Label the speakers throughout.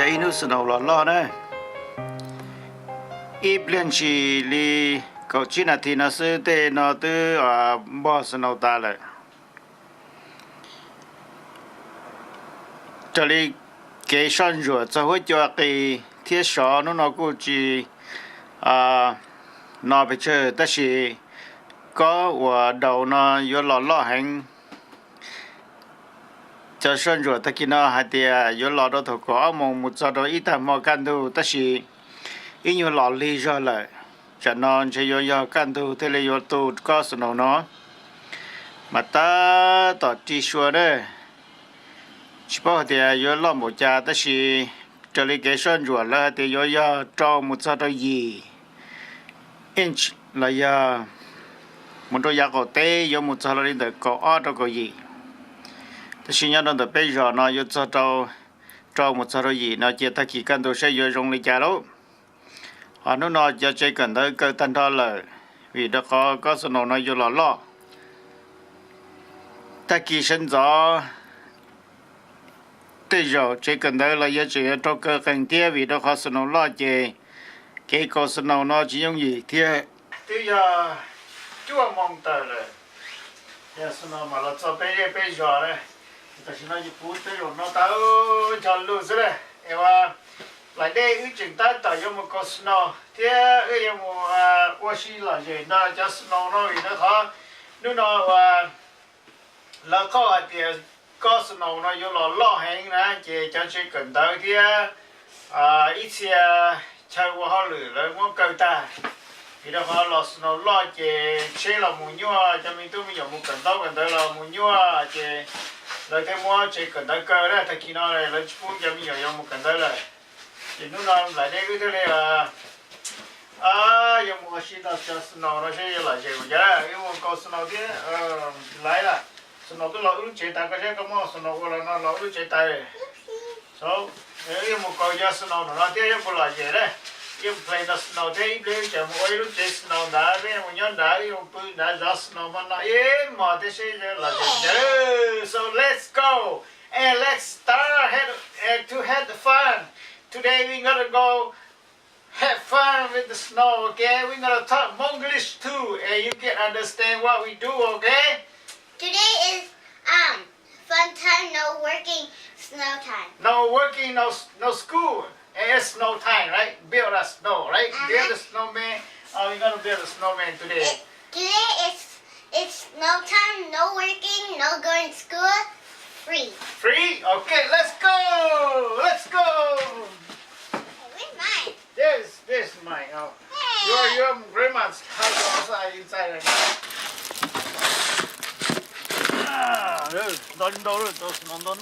Speaker 1: giấy nước sờ đầu lo đấy ít lên chỉ li cậu chỉ là thì nó sẽ để nó từ bỏ sờ đầu ta lại cho li cái sản xuất cho hỗ trợ cái thiết sở nó cũng chỉ nó phải chơi tất nhiên có và đầu nó có lo hành cho sản xuất tất nhiên nó hay thì có lo đó thôi có mong một số đó ít thằng mà can thu tất nhiên ít nhiều lo lý do lại cho nó chỉ có can thu thế là có tu có sự nó mà ta tỏ chỉ số đấy chỉ bảo thì có lo một cha tất nhiên cho lý cái sản xuất là thì có cho một số đó gì inch là một đôi giặc có té có một số là được có ở đó có gì thì xin nhớ đó bây giờ nó có cho một số gì nó chỉ ta chỉ cần tôi sẽ dùng trong lý trả đâu nó chỉ cần tới cái tân đó là vì đó có sự nó vô lo ta chỉ sinh ra bây giờ chỉ cần tới là chỉ cho cái cần thiết vì đó có sự nó lo chỉ cái có sự nó chỉ dùng gì thì bây giờ chúa mong tới rồi giờ sự nó mà là cho bây giờ đấy ta chỉ nói như phút tới rồi nó tao cho luôn rồi đấy em lại đây ưu chỉnh ta tạo cho một con snow thì cái một oxy là gì nó cho snow nó vì nó khó nếu nó là có thì có snow nó vô lo hành nè chỉ cho chỉ cần tới thì ít xe chơi qua họ lử rồi muốn cầu ta thì đó họ lo snow lo chỉ chế là mùi nhua cho mình tôi dùng một cần tới là mùi nhua chỉ rồi cái mua chỉ cần tới cơ đó thì khi nó này lấy phút cho mình dùng một cần tới rồi thì nó lại đây cái này là dùng một xí đó cho snow nó sẽ là gì vậy cái một con snow thế lại là snow cái lỗ chế tay cái cái món snow là nó lỗ chế tay so cái một con cho snow nó thế cái là gì đấy cái play đó snow thế cái cho một cái lúc chế snow đá cái một nhóm đá cái một bữa đá gió snow mà nó mà thế sẽ là gì đấy so let's go and let's start to have the fun. Today we're gonna go have fun with the snow, okay? We're gonna talk Mongolish too, and you can understand what we do, okay?
Speaker 2: Today is fun time, no working, snow time.
Speaker 1: No working, no school. It's snow time, right? Build a snow, right? Build a snowman. We're gonna build a snowman today.
Speaker 2: Today it's snow time, no working, no going to school, free.
Speaker 1: Free? Okay, let's go! Let's go!
Speaker 2: Where's mine?
Speaker 1: This is mine. Oh.
Speaker 2: Hey.
Speaker 1: Your grandma's house outside inside right now.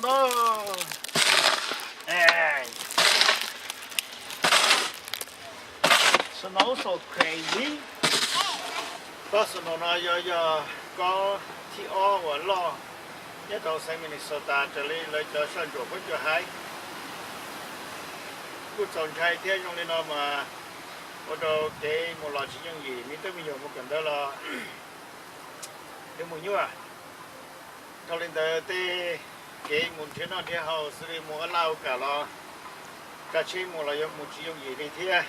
Speaker 1: No. Hey. Snow so crazy. Có snow nó do có thi o và lo. Nhất đầu sang Minnesota trở lấy cho sản xuất với cho hai. Cú trồng trái theo trong này nó mà bắt đầu cái một loại chỉ dùng gì mình tới bây giờ một cần đó là cái mùi nhựa sau lên tới cái một thế nào thì họ xử lý một lao cả là cả chế một là một chỉ dùng gì thì thế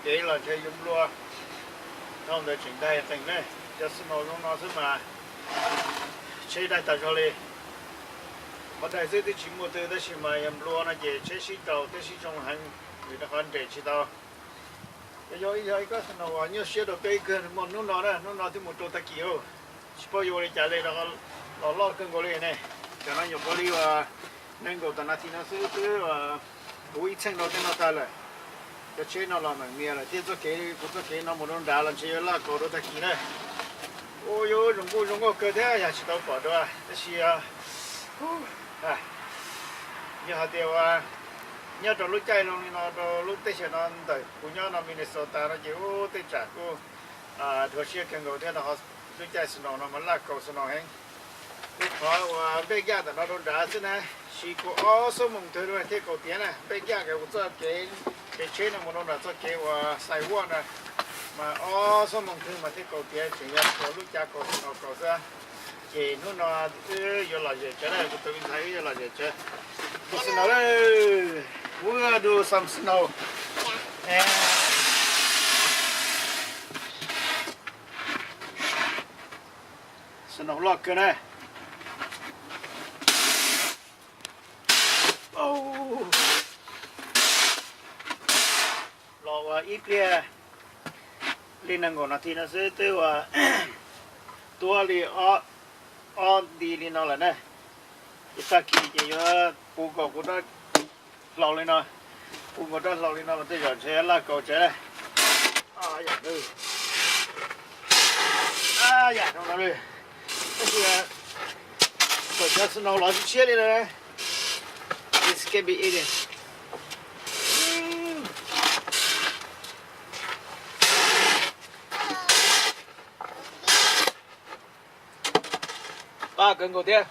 Speaker 1: cái là chơi dùng luôn không để chỉnh tay thành này cho xin nó sẽ mà chế đại tại cho lên mà đại diện thì chỉ một từ đó chỉ mà em luôn là gì chế sĩ cầu chế sĩ trong hành người ta hoàn để chỉ tao bây giờ cái nào như xe đồ cây cơ mà nó thì một chỗ ta kiểu chỉ bao nhiêu để trả lại đó lo cân gọi này cho nó nhiều gọi và nên gọi ta nói thì nó sẽ cứ bùi xanh nó thì nó ta lại cái chế nó là mảng mía là thế cho cái nó một nó đá là chế là cổ đó ta kia này ôi yo dùng có cơ thế à chỉ tao bỏ đó thế thì như họ tiêu nhớ trong lúc chạy luôn nó lúc tết nó tới cũng nhớ nó Minnesota nó chỉ tết trả cô thừa xe cần cầu thế là họ lúc chạy snow nó mà là cầu snow hết lúc họ bây giờ nó đồn đá thế này chỉ có số mông thôi rồi thế cầu tiền này bây giờ cái cho cái chế nó một đồn đá cho cái xài hoa này mà số mông thôi mà thế cầu tiền chỉ là lúc chạy cầu snow cầu ra chỉ nó vô là gì chứ này tôi thấy là gì chứ xin nói đây We'll do some snow.
Speaker 2: Yeah.
Speaker 1: And snow lock này. Oh. Lò ít kia. Lên năng ngọn thì nó sẽ tiêu tua li đi lên nó là nè. Cái kia chỉ có bù cỏ của nó lò lên nó. Bù cỏ nó lò lên nó mà tới giờ sẽ là cỏ chế này. Dạ được. Dạ đâu rồi. Bây giờ cỏ chế nó lò chia đi rồi. This can be eaten. Ba cần cầu tiên.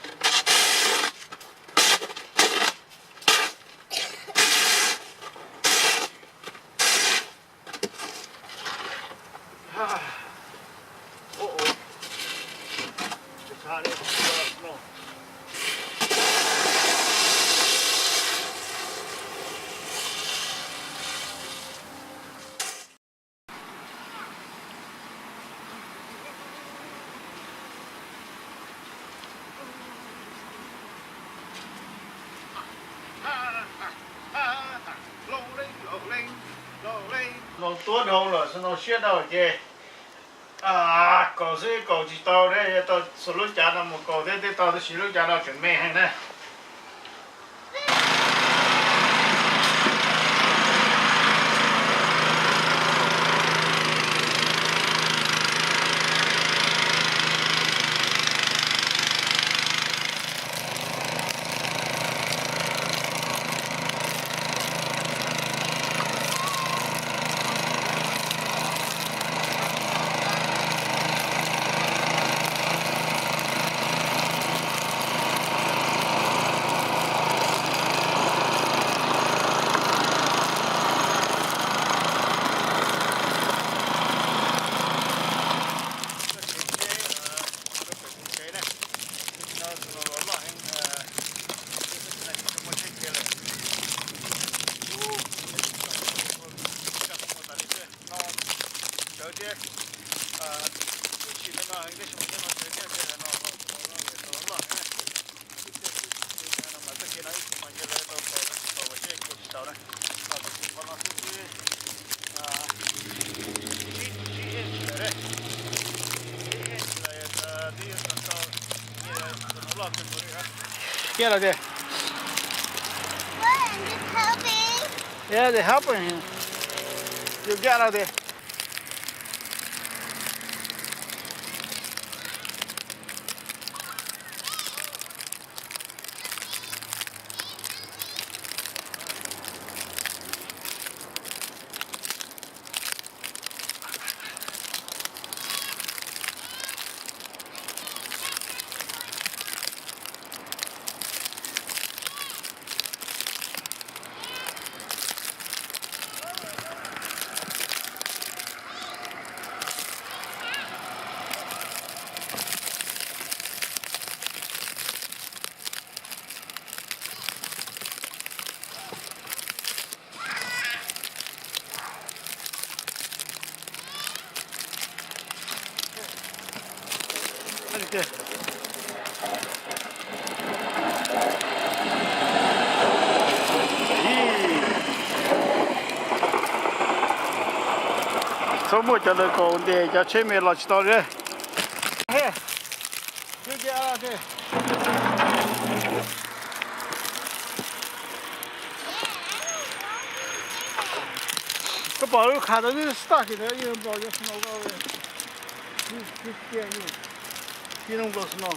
Speaker 1: Nó tốt hơn rồi, nó xuyên đâu chứ. Cầu gì cầu chỉ tao đấy, tao số lúc trả nó một cầu đấy, tao số lúc trả nó chuẩn bị hay nè. Get out there.
Speaker 2: What? I'm just helping.
Speaker 1: Yeah, they're helping him. You get out there. 이렇게. 소모 저를 거운데 저 체면 러시도래 해. 이게 알아게. 그 바로 가더니 스타트네. 이런 거 스노가 왜 이런 거 스노.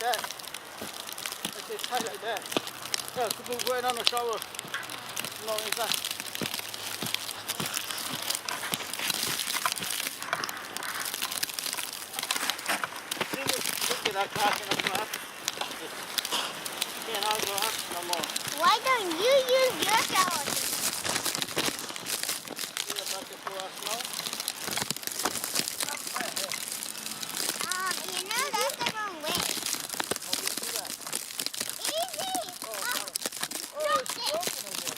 Speaker 1: that. That's it, tight like that. Yeah, put going on the shower. No, inside. See, look at that crack in the glass. Can't all go up no more.
Speaker 2: Why don't you use your shower?
Speaker 1: See the bucket for us now?
Speaker 2: You know that's the wrong way.
Speaker 1: How do you do that?
Speaker 2: Easy.
Speaker 1: Oh, it's broken over.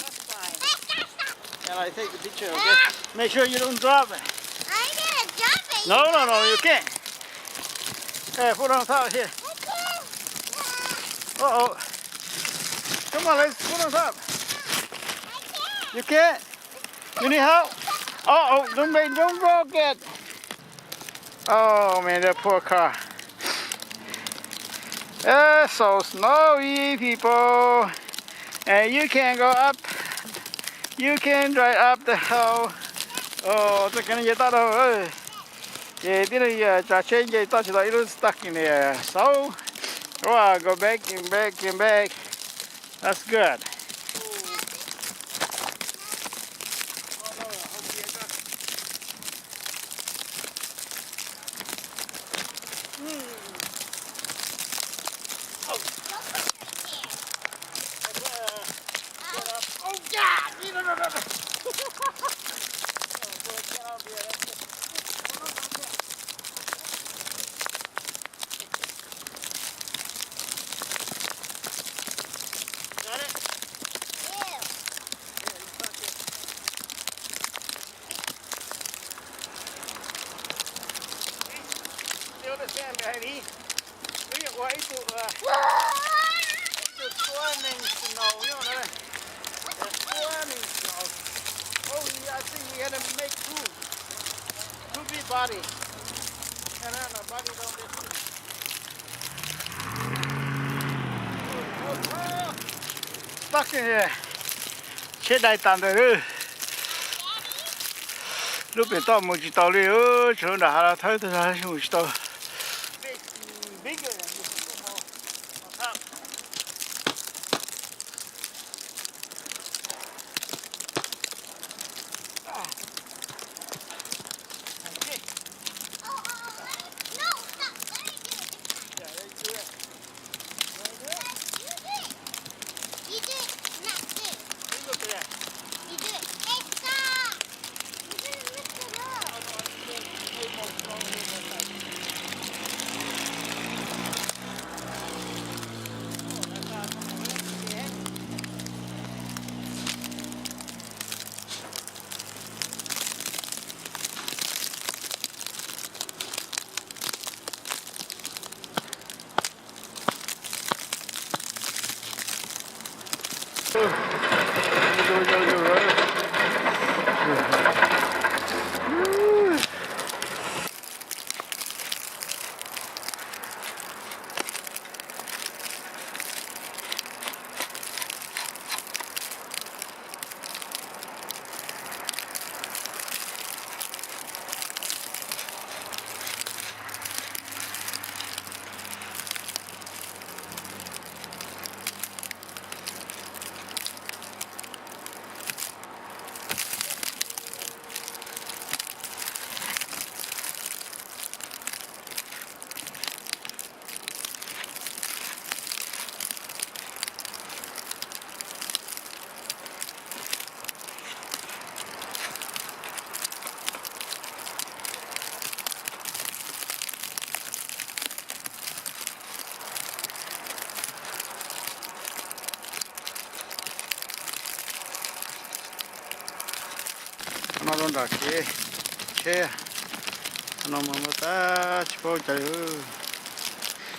Speaker 1: That's fine.
Speaker 2: Stop.
Speaker 1: And I take the picture, okay? Make sure you don't drop it.
Speaker 2: I'm gonna jump it.
Speaker 1: No, you can't. Hey, put it on top here. Uh-oh. Come on, let's put it on top. You can't? You need help? Uh-oh, don't broke it. Oh, man, that poor car. It's so snowy, people. And you can't go up. You can't drive up the hill. Oh, it's gonna get out of it. Yeah, change touch it was stuck in there. So, oh, go back and back and back. That's good. Oh, God! No. Got it? Still the sand behind me. Look at what it's swarming snow. You know that? It's swarming snow. Oh, I think you gotta make two big body. And then the body don't get two. Stuck in here. Chết đây tàn rồi. Lúc bên tao một chỉ tàu đi ở chỗ nào là thấy tôi thấy một chỉ tàu.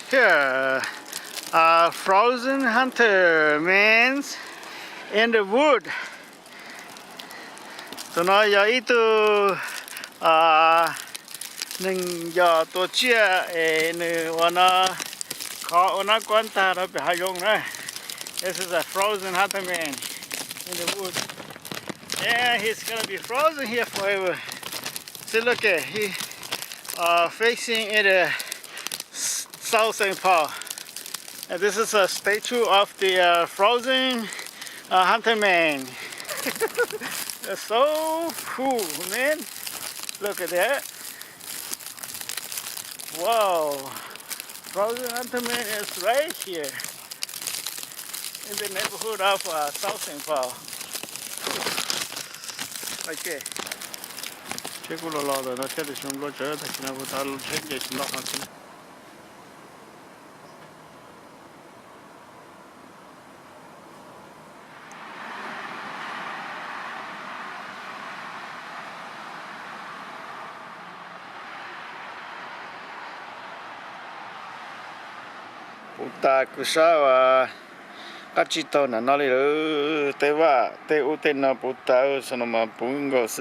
Speaker 1: Here, frozen hunter means in the wood. So now you eat nâng giờ tổ chia nè wana khó wana quan ta đó bị hay dùng đấy. This is a frozen hunter man in the wood. Yeah, he's gonna be frozen here forever. See, look at he facing in the Daus Npu. And this is a statue of the frozen hunter man. That's so cool, man. Look at that. Whoa. Frozen hunter man is right here in the neighborhood of Daus Npu. Right there. Check out all the not tell us from Roger, that you know what I'll check it not hunting. Puta kushawa kachito na naliru te wa te ute na puta sono ma pungos.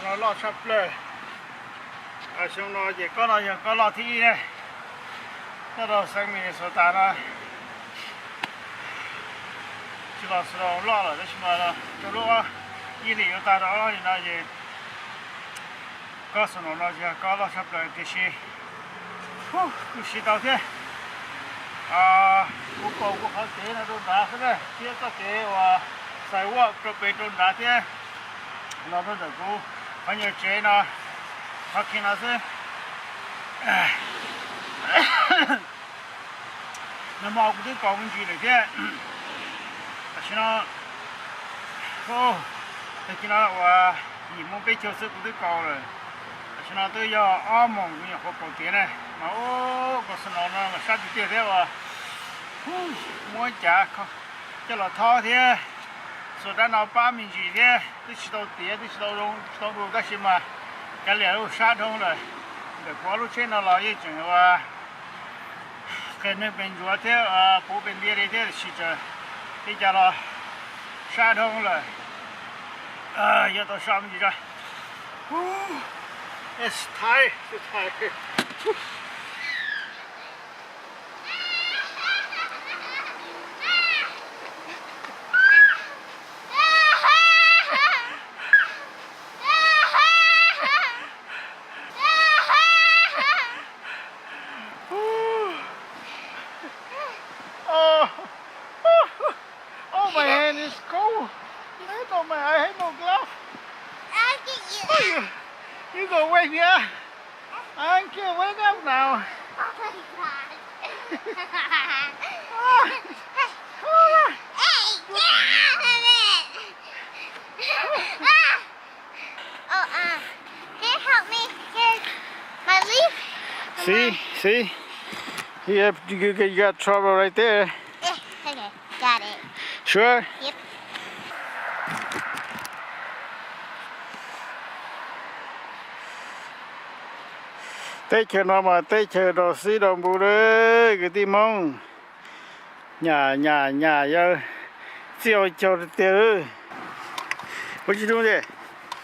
Speaker 1: Nó lọt sắp lời ở trong nó chỉ có lọt thi này nó đâu sang mình số ta nó chỉ là số lọt rồi chứ mà nó từ lúc ý lý ta đó thì nó gì có số nó chỉ có lọt sắp lời thì xí cứ xí đầu thế cũng có cũng khó thế nó đun đá thế này kia có thế và xài qua cái bể đun đá thế nó nó được cũng bao nhiêu chế nó phát hiện nó sẽ nó màu cũng có vấn đề đấy chứ nó thì nó là gì muốn cái chiều sức cũng có rồi chứ nó tôi giờ mong cũng có tiền này mà có số nó mà sát được thế mà muốn trả cho là thao thế số đó nó ba mình gì thế tôi chỉ đầu tiền tôi chỉ đầu đồ cái gì mà cái lẽ nó sát không rồi để qua lúc trên nó là gì chuyện là cái này bên chỗ thế bố bên kia thế chỉ cho bây giờ là sát không rồi giờ tôi sao gì ra it's tired my hand is cold. I have no glove.
Speaker 2: I'll get you.
Speaker 1: You go wake me up. I can't wake up now.
Speaker 2: Oh my god. Hey, get out of it. Can you help me? Here's my leaf.
Speaker 1: See? You got trouble right there.
Speaker 2: Yeah, okay.
Speaker 1: Sure?
Speaker 2: Yep.
Speaker 1: Take care nó mà take care đồ xí đồ bù đấy cái tim mong nhà giờ chiều chiều tiêu. What you doing there?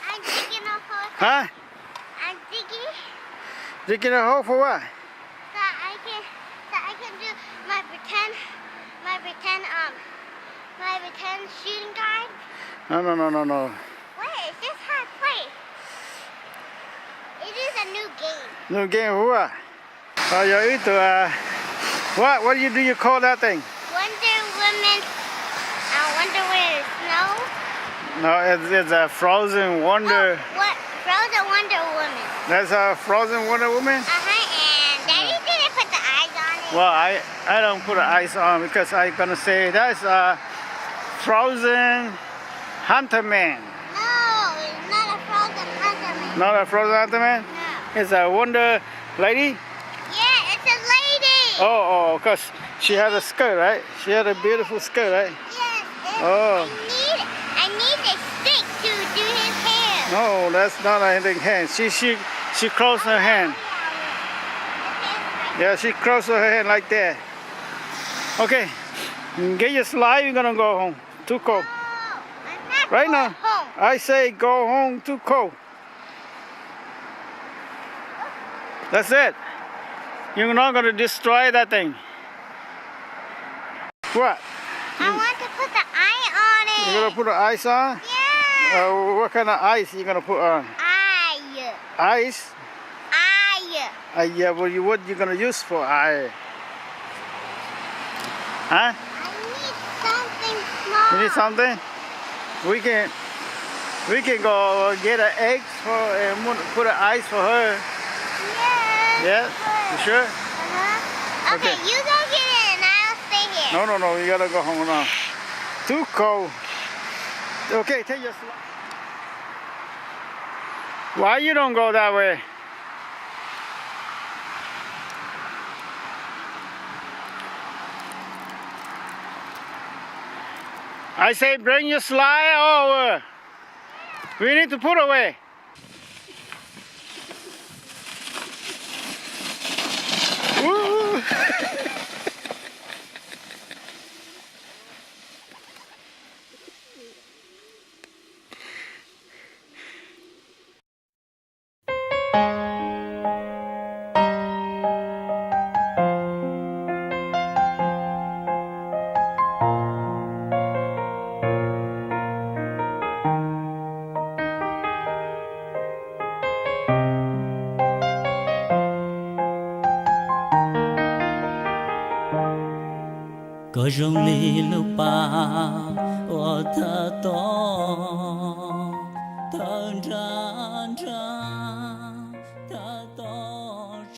Speaker 2: I'm digging a hole.
Speaker 1: Huh?
Speaker 2: I'm digging
Speaker 1: Digging a hole for what?
Speaker 2: so I can do my pretend shooting guard.
Speaker 1: No.
Speaker 2: Wait, is this how I play? It is a new game.
Speaker 1: New game for what? Oh, you eat what do you call that thing?
Speaker 2: Wonder Woman. Wonder Woman snow.
Speaker 1: No, it's a frozen wonder.
Speaker 2: Oh, what? Frozen Wonder Woman.
Speaker 1: That's a frozen Wonder Woman?
Speaker 2: And Daddy didn't put the eyes on it.
Speaker 1: Well, I don't put ice on because I'm gonna say that's a frozen Hunter Man.
Speaker 2: No, it's not a frozen Hunter Man.
Speaker 1: Not a frozen Hunter Man?
Speaker 2: No.
Speaker 1: It's a Wonder Lady?
Speaker 2: Yeah, it's a lady.
Speaker 1: Oh, because she has a skirt, right? She had a beautiful skirt, right?
Speaker 2: Yes.
Speaker 1: Oh.
Speaker 2: I need a stick to do his hair.
Speaker 1: No, that's not anything hand. She closed her hand. Yeah, she closed her hand like that. Okay, get your slide. We're gonna go home. Too cold.
Speaker 2: No, I'm not
Speaker 1: Right
Speaker 2: going
Speaker 1: now,
Speaker 2: home.
Speaker 1: I say go home. Too cold. That's it. You're not gonna destroy that thing. What?
Speaker 2: I want to put the eye on it.
Speaker 1: You're gonna put the ice on?
Speaker 2: Yeah.
Speaker 1: What kind of ice you gonna put on?
Speaker 2: Eye.
Speaker 1: Ice?
Speaker 2: Eye.
Speaker 1: Yeah, what you gonna use for eye? Huh?
Speaker 2: I need something small.
Speaker 1: You need something? We can go get an egg and put an ice for her.
Speaker 2: Yes.
Speaker 1: Yeah? You sure?
Speaker 2: Uh-huh. Okay,
Speaker 1: Okay.
Speaker 2: you go get it and I'll stay here.
Speaker 1: No. You gotta go home now. Too cold. Okay, take your slide. Why you don't go that way? I say bring your slide over. We need to put away. Woo.
Speaker 3: Có rong li lu pa o ta to thân ra